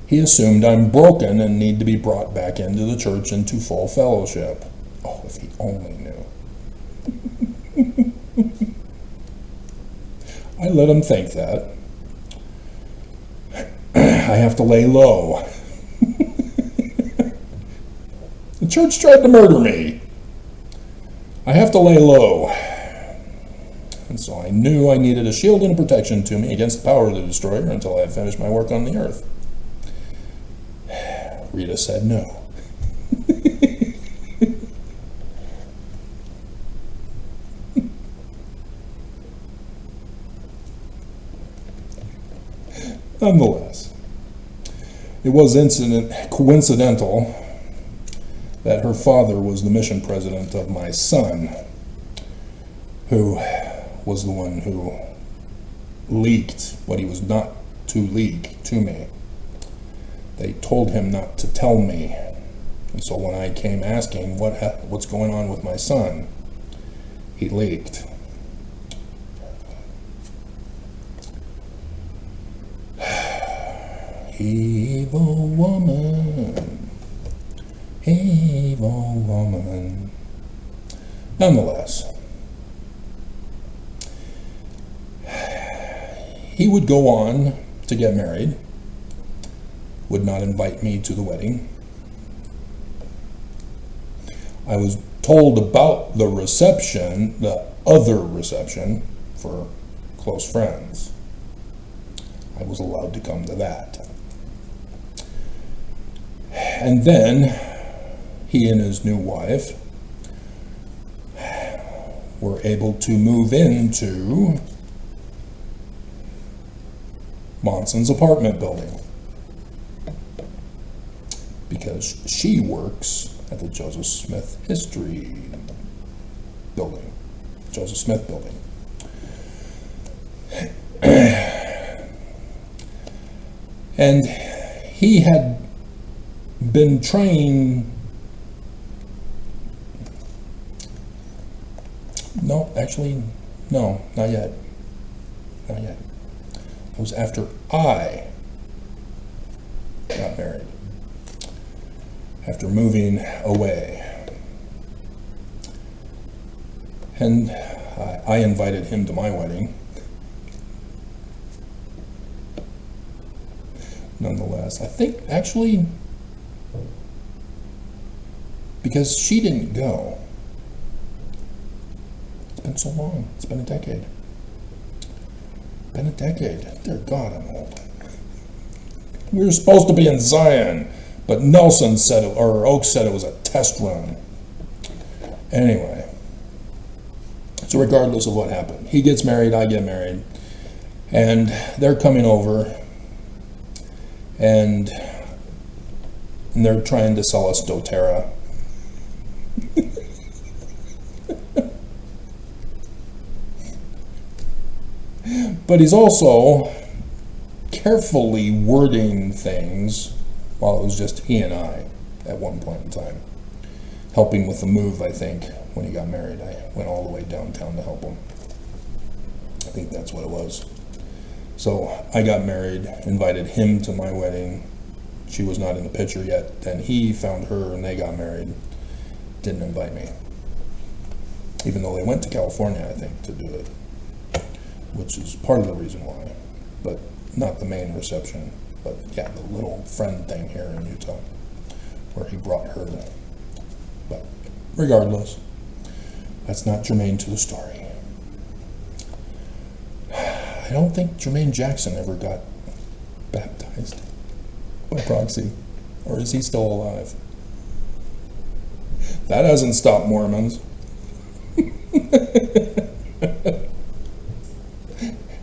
He assumed I'm broken and need to be brought back into the church into full fellowship. Oh, if he only knew. I let him think that. I have to lay low. The church tried to murder me. I have to lay low. And so I knew I needed a shield and a protection to me against the power of the destroyer until I had finished my work on the earth. Rita said no. Nonetheless, it was coincidental that her father was the mission president of my son, who was the one who leaked what he was not to leak to me. They told him not to tell me. And so when I came asking what's going on with my son, he leaked. Evil woman. Evil woman. Nonetheless, he would go on to get married would not invite me to the wedding. I was told about the reception, the other reception for close friends. I was allowed to come to that. And then he and his new wife were able to move into Monson's apartment building because she works at the Joseph Smith History Building, Joseph Smith Building. And he had been trained, no, not yet. It was after I got married, after moving away. And I invited him to my wedding. Nonetheless, I think actually, because she didn't go. It's been so long. It's been a decade. Dear God, I'm old. We were supposed to be in Zion, but Nelson said it, or Oak said it was a test run. Anyway, so regardless of what happened, he gets married, I get married, and they're coming over, and they're trying to sell us doTERRA. But he's also carefully wording things while it was just he and I at one point in time. Helping with the move, I think, when he got married. I went all the way downtown to help him. I think that's what it was. So I got married, invited him to my wedding. She was not in the picture yet. Then he found her and they got married. Didn't invite me. Even though they went to California, I think, to do it. Which is part of the reason why, but not the main reception. But yeah, the little friend thing here in Utah, where he brought her. But regardless, that's not germane to the story. I don't think Jermaine Jackson ever got baptized by proxy, or is he still alive? That hasn't stopped Mormons.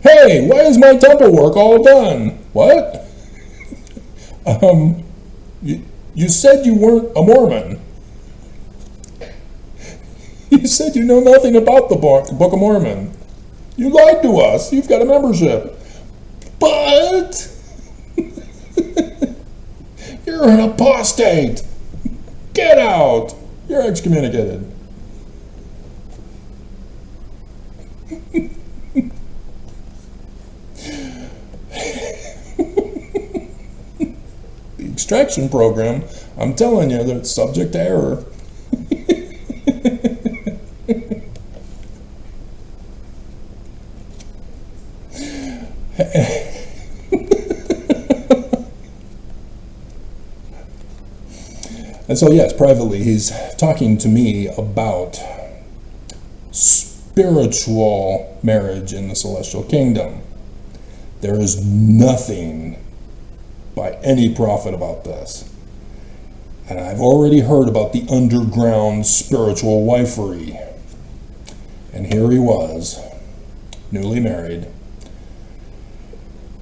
Hey, why is my temple work all done? What? You said you weren't a Mormon. You said you know nothing about the Book of Mormon. You lied to us. You've got a membership. But you're an apostate. Get out. You're excommunicated. The extraction program, I'm telling you that it's subject to error. And so, yes, privately, he's talking to me about spiritual marriage in the celestial kingdom. There is nothing by any prophet about this. And I've already heard about the underground spiritual wifery. And here he was, newly married,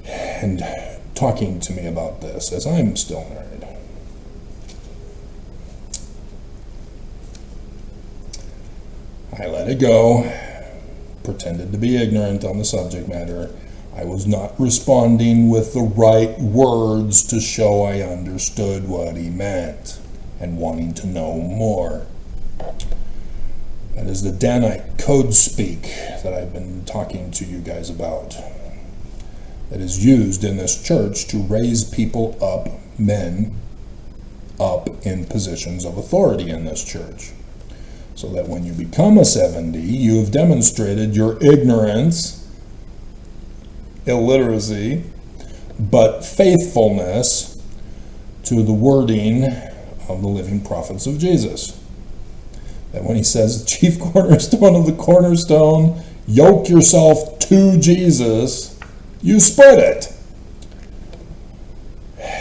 and talking to me about this as I'm still married. I let it go, pretended to be ignorant on the subject matter. I was not responding with the right words to show I understood what he meant and wanting to know more. That is the Danite code speak that I've been talking to you guys about. That is used in this church to raise people up, men up in positions of authority in this church. So that when you become a 70, you have demonstrated your ignorance, illiteracy, but faithfulness to the wording of the living prophets of Jesus. That when he says, chief cornerstone of the cornerstone, yoke yourself to Jesus, you spread it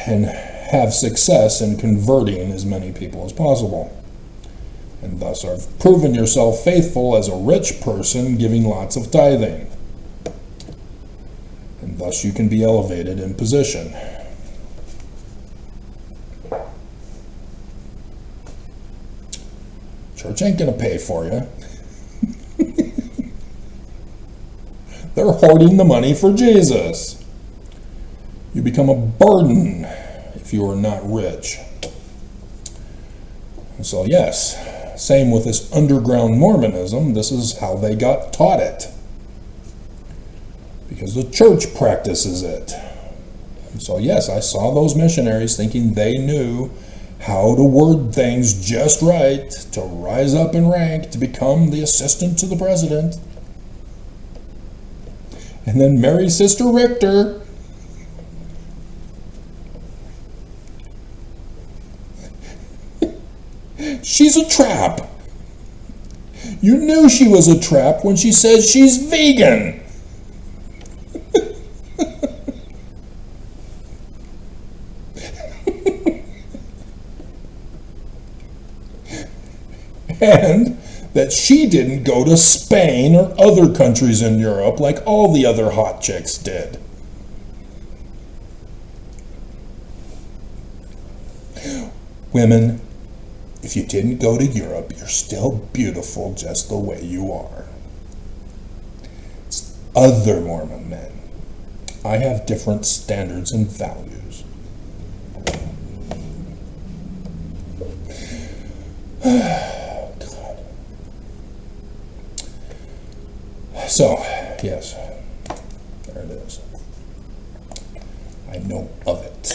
and have success in converting as many people as possible. And thus have proven yourself faithful as a rich person giving lots of tithing. And thus you can be elevated in position. Church ain't going to pay for you. They're hoarding the money for Jesus. You become a burden if you are not rich. And so yes, same with this underground Mormonism. This is how they got taught it. Because the church practices it. And so yes, I saw those missionaries thinking they knew how to word things just right to rise up in rank to become the assistant to the president. And then marry Sister Richter. She's a trap. You knew she was a trap when she says she's vegan. And that she didn't go to Spain or other countries in Europe like all the other hot chicks did. Women, if you didn't go to Europe, you're still beautiful just the way you are. It's other Mormon men. I have different standards and values. So, yes, there it is. I know of it.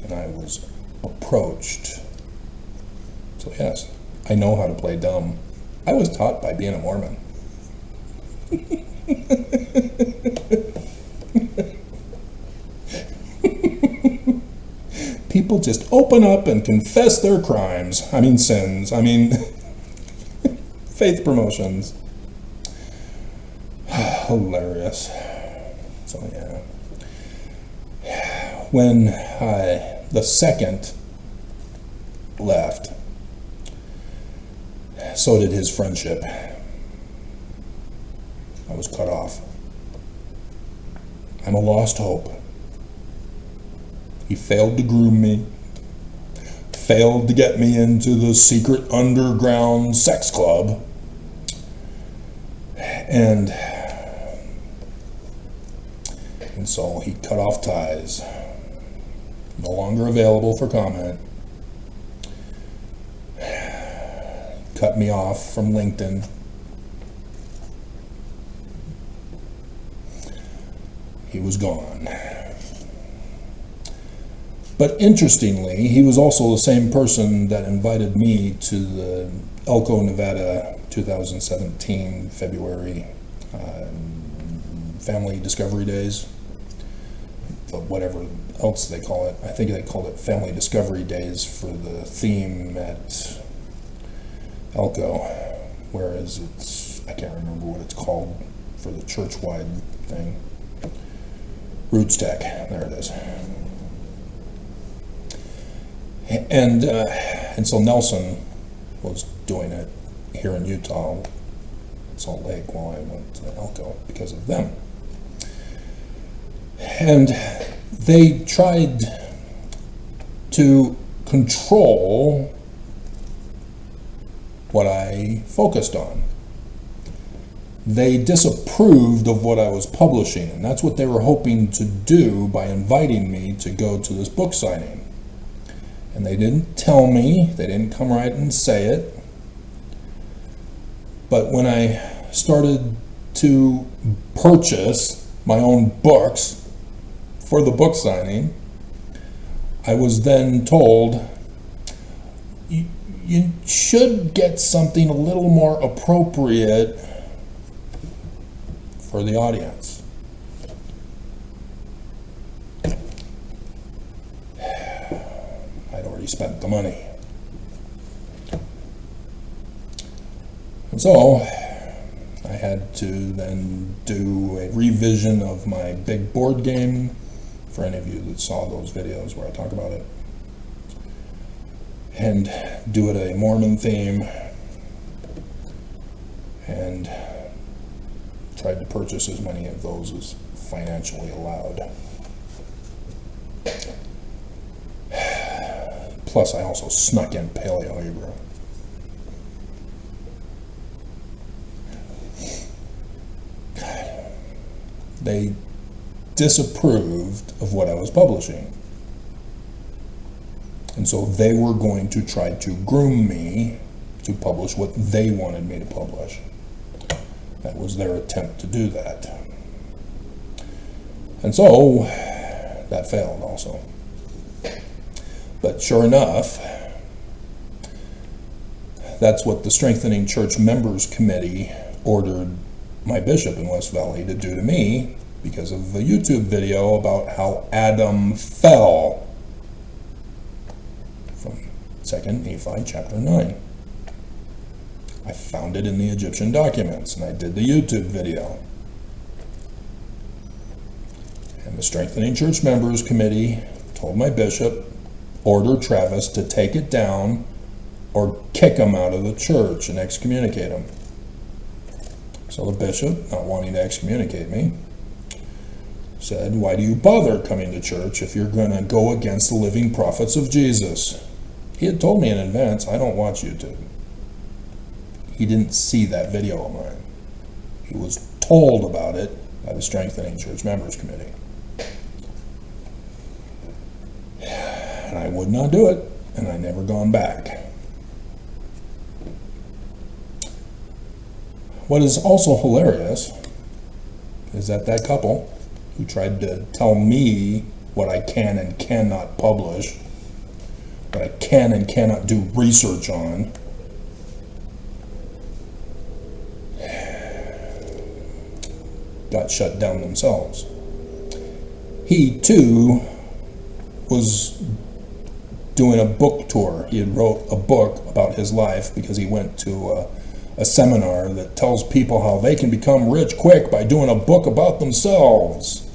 And I was approached. So, yes, I know how to play dumb. I was taught by being a Mormon. People just open up and confess their crimes. Sins. Faith promotions. Hilarious. So yeah. When the second left, so did his friendship. I was cut off. I'm a lost hope. He failed to groom me, failed to get me into the secret underground sex club, and so he cut off ties. No longer available for comment. Cut me off from LinkedIn. He was gone. But interestingly, he was also the same person that invited me to the Elko, Nevada 2017 February Family Discovery Days. Whatever else they call it. I think they called it Family Discovery Days for the theme at Elko, whereas I can't remember what it's called for the church-wide thing. Roots Tech, there it is. And so Nelson was doing it here in Utah, Salt Lake, while I went to Elko because of them. And they tried to control what I focused on. They disapproved of what I was publishing, and that's what they were hoping to do by inviting me to go to this book signing. And they didn't tell me, they didn't come right and say it, but when I started to purchase my own books for the book signing, I was then told, you should get something a little more appropriate for the audience. spent the money. And so I had to then do a revision of my big board game, for any of you that saw those videos where I talk about it, and do it a Mormon theme, and tried to purchase as many of those as financially allowed. Plus I also snuck in Paleo Hebrew. They disapproved of what I was publishing. And so they were going to try to groom me to publish what they wanted me to publish. That was their attempt to do that. And so that failed also. But sure enough, that's what the Strengthening Church Members Committee ordered my bishop in West Valley to do to me, because of the YouTube video about how Adam fell from 2 Nephi chapter 9. I found it in the Egyptian documents, and I did the YouTube video. And the Strengthening Church Members Committee told my bishop, order Travis to take it down or kick him out of the church and excommunicate him. So the bishop, not wanting to excommunicate me, said, why do you bother coming to church if you're going to go against the living prophets of Jesus? He had told me in advance, I don't watch YouTube. He didn't see that video of mine. He was told about it by the Strengthening Church Members Committee. And I would not do it, and I never gone back. What is also hilarious is that that couple who tried to tell me what I can and cannot publish, what I can and cannot do research on, got shut down themselves. He too was doing a book tour. He had wrote a book about his life because he went to a seminar that tells people how they can become rich quick by doing a book about themselves.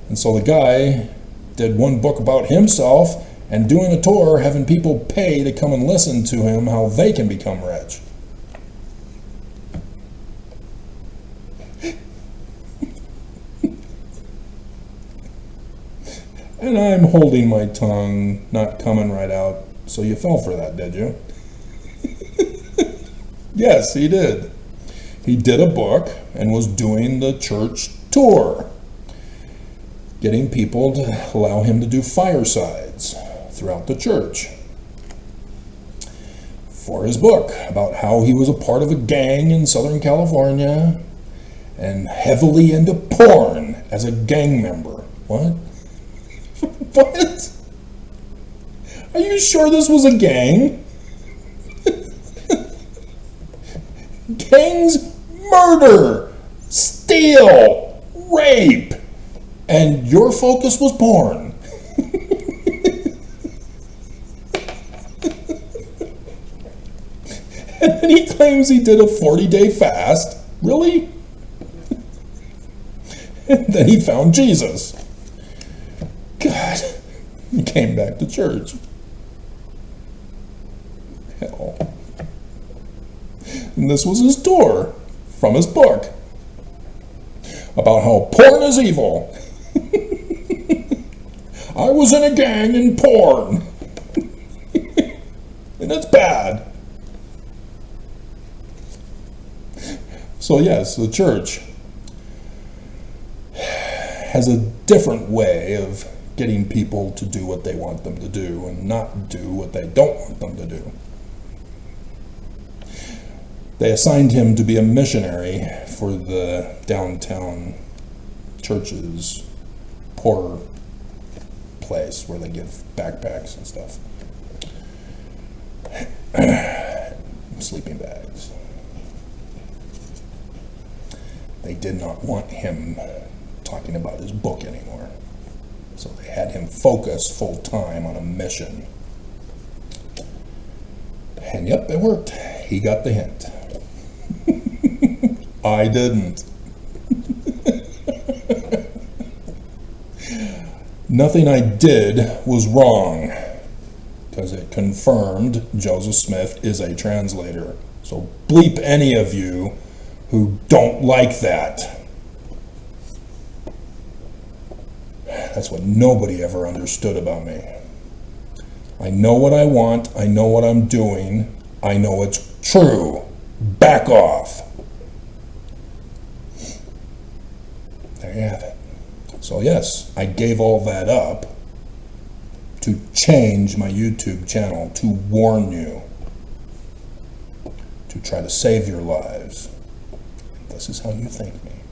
And so the guy did one book about himself and doing a tour, having people pay to come and listen to him how they can become rich. And I'm holding my tongue, not coming right out. So you fell for that, did you? Yes, he did. He did a book and was doing the church tour, getting people to allow him to do firesides throughout the church for his book about how he was a part of a gang in Southern California and heavily into porn as a gang member. What? What? Are you sure this was a gang? Gangs murder, steal, rape, and your focus was porn. And then he claims he did a 40-day fast. Really? And then he found Jesus. God, he came back to church. Hell. And this was his tour from his book about how porn is evil. I was in a gang in porn. And it's bad. So yes, the church has a different way of getting people to do what they want them to do and not do what they don't want them to do. They assigned him to be a missionary for the downtown church's poor place where they give backpacks and stuff. Sleeping bags. They did not want him talking about his book anymore. So they had him focus full time on a mission. And yep, it worked. He got the hint. I didn't. Nothing I did was wrong, because it confirmed Joseph Smith is a translator. So bleep any of you who don't like that. That's what nobody ever understood about me. I know what I want, I know what I'm doing, I know it's true. Back off. There you have it. So yes, I gave all that up to change my YouTube channel, to warn you, to try to save your lives. This is how you think me.